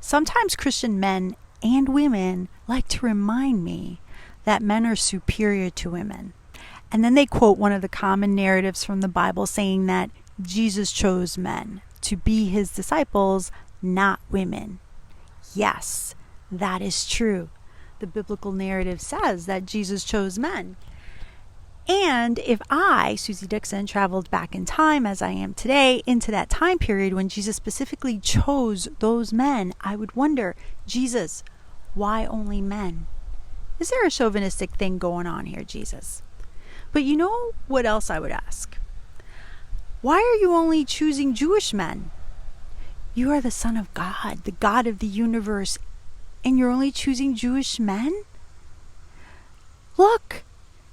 Sometimes Christian men and women like to remind me that men are superior to women. And then they quote one of the common narratives from the Bible saying that Jesus chose men to be his disciples, not women. Yes, that is true. The biblical narrative says that Jesus chose men. And if I, Susie Dixon, traveled back in time as I am today into that time period when Jesus specifically chose those men, I would wonder, Jesus, why only men? Is there a chauvinistic thing going on here, Jesus? But you know what else I would ask? Why are you only choosing Jewish men? You are the Son of God, the God of the universe, and you're only choosing Jewish men? Look,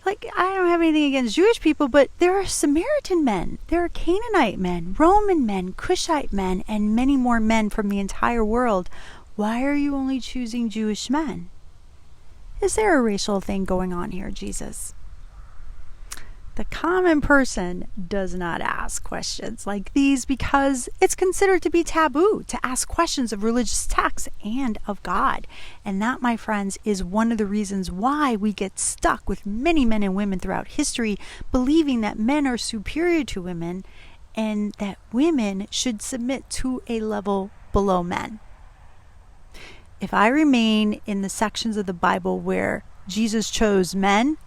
I don't have anything against Jewish people, but there are Samaritan men, there are Canaanite men, Roman men, Cushite men, and many more men from the entire world. Why are you only choosing Jewish men? Is there a racial thing going on here, Jesus? The common person does not ask questions like these because it's considered to be taboo to ask questions of religious texts and of God. And that, my friends, is one of the reasons why we get stuck with many men and women throughout history believing that men are superior to women and that women should submit to a level below men. If I remain in the sections of the Bible where Jesus chose men,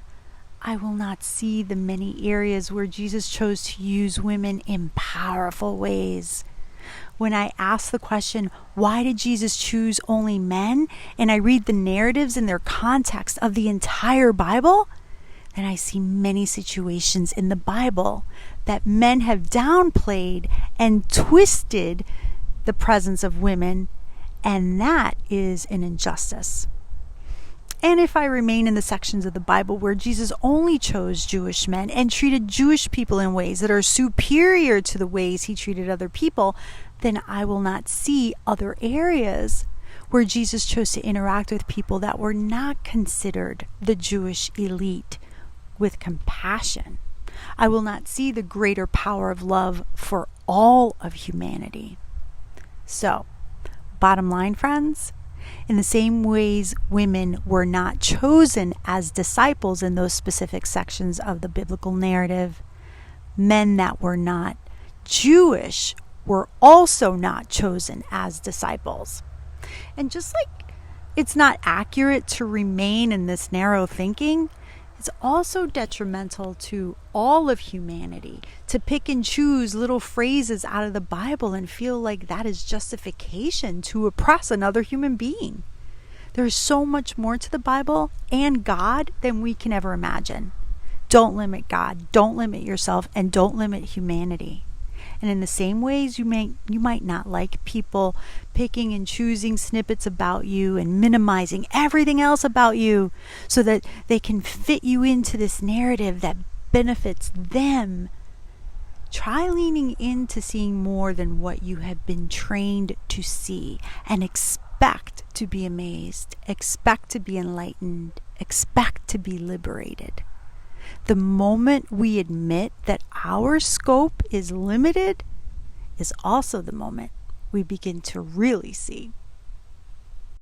I will not see the many areas where Jesus chose to use women in powerful ways. When I ask the question, why did Jesus choose only men? And I read the narratives in their context of the entire Bible, then I see many situations in the Bible that men have downplayed and twisted the presence of women, and that is an injustice. And if I remain in the sections of the Bible where Jesus only chose Jewish men and treated Jewish people in ways that are superior to the ways he treated other people, then I will not see other areas where Jesus chose to interact with people that were not considered the Jewish elite with compassion. I will not see the greater power of love for all of humanity. So, bottom line, friends, in the same ways women were not chosen as disciples in those specific sections of the biblical narrative, men that were not Jewish were also not chosen as disciples. And just like it's not accurate to remain in this narrow thinking, it's also detrimental to all of humanity to pick and choose little phrases out of the Bible and feel like that is justification to oppress another human being. There's so much more to the Bible and God than we can ever imagine. Don't limit God, don't limit yourself, and don't limit humanity. And in the same ways, you might not like people picking and choosing snippets about you and minimizing everything else about you so that they can fit you into this narrative that benefits them. Try leaning into seeing more than what you have been trained to see and expect to be amazed, expect to be enlightened, expect to be liberated. The moment we admit that our scope is limited is also the moment we begin to really see